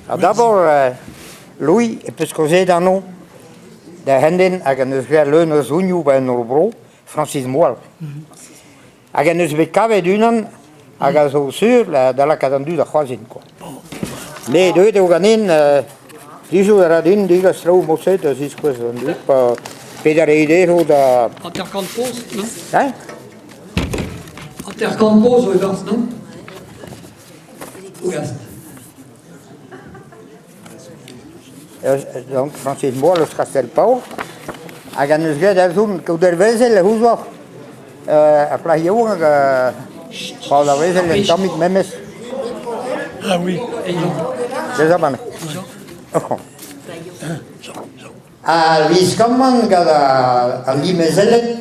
D'abord, Louis, puisque j'ai dans nous, de henden, hag an eus gwer leun zounioù ba un bro, Francis Moal. Hag an eus bet kavet unan, hag a zo sur, da la kadandu da c'hoazin, quoi. Mais deuet eo ganin, dijou a radin, diga strau moset, da ziskwez an dut, pa peder eidero da... Intercampos, non? Hein? Intercampos, o evans, non? Ougast. Donc, Francis Moal eus Castelpau, hag an eus gwer da zoun, kaout er vezel, e houzoar, a plahioù, hag a... Pa da vezel, en tamik memes. Ah oui. Et non. Deza ban. A viskamman gant a limezellet,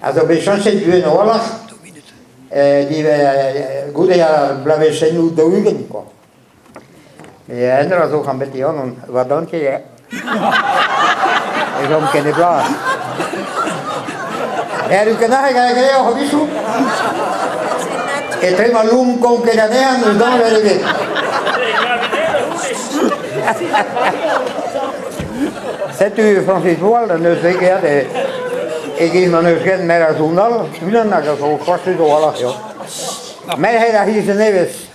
a zo bet chanchet duen o walach, goude a blavechenou daougen, quoi. Et endra zo c'han beti an, va danke, e zom ken e bla. E a rukenach e gare o bisou, e trema loum kon ken anean, eus dan vereget. Setu Francis Moal, an eus vegeat egin an eus get mer a zounal, unan hag a zo fartut o walach, jo. Mer hed a hiz en evez.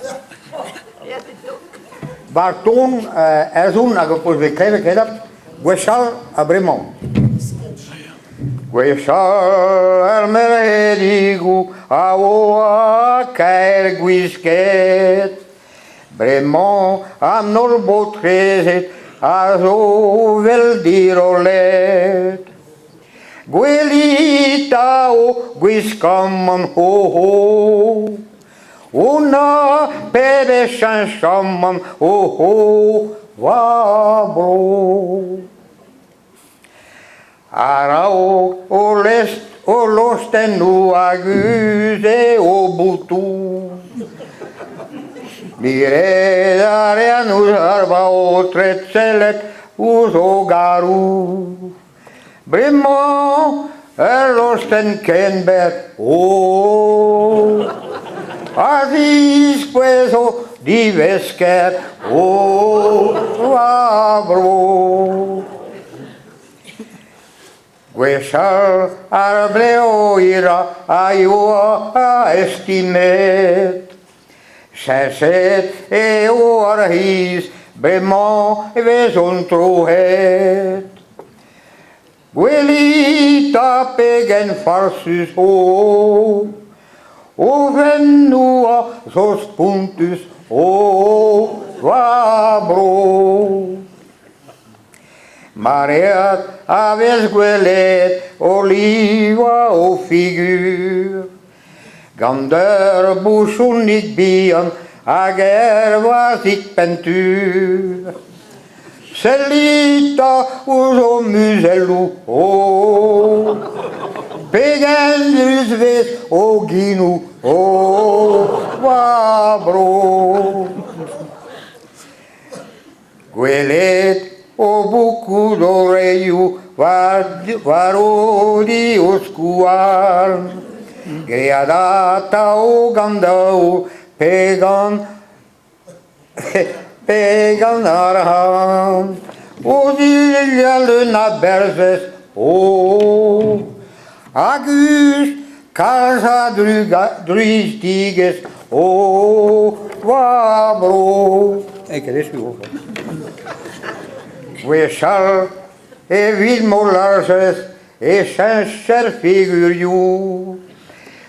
Bar ton, er zoun hag a poz bet krevek edap, gwechal a bremañ. Gwechal ar meredigoù a oa kaer gwisket, bremañ an nor botrezet a zo vel dirolet. Gwelita o gwiskamman ho-ho, una pebe chanchamman ho-ho, va bro. Ara o lest o losten nu aguse o boutou. Miredare anus arba o tretzelet us o garou. Bremañ losten kenber o. Aziz pues o divesker o va bro. Gwechal ar bleo ira a ioa a estimet. Cheset e o ar hiz bremañ vez on trohet. Gwelita pegen farsus o. O vennua zos puntus o va bro. Mareat avez gwelet oliva o figur. Gant bouchoun nit bihan hag vazik pentur. Selita ouz o muzelou o. Pegen eus vez o ginou o va bro. Gwelet o boukou d'oreilloù war o di o skouarn. Greadata o gandao pegan ar han. O zilial na berzes o. Agus kaza druistiges o va bro. Eke desu o. Gwechal e vilmo larges e chancher figurioù.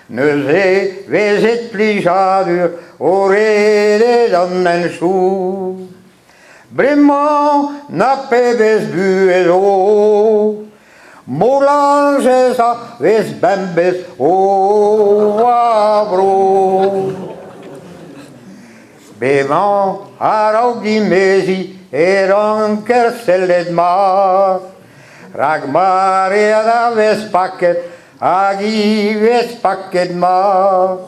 Neuze vezet plijadur o redet an en chou. Bremañ na pebez buez o. Molarges a vez bembez o va bro. Bevañ a raout dimezi e ranker sellet mar. Rag maread a vez paket hag i vez paket mar.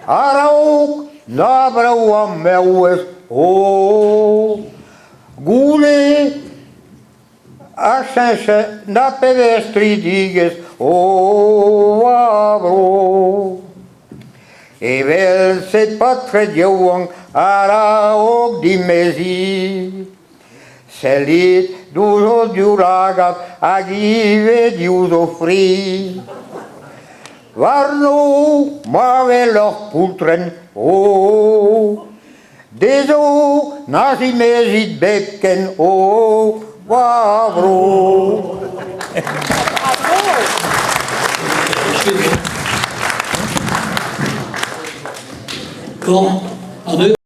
A raout na brao a meuez o. Goude a chanche na pevez tridiges o va bro. Evel set patre diouan ara ook die mezi. Se liet duzo diulagat, agive diuzo fri. Warno, maar wel poetren, oh. Dezo, nasi mezit bekken, oh, wavro. Kom, aan u.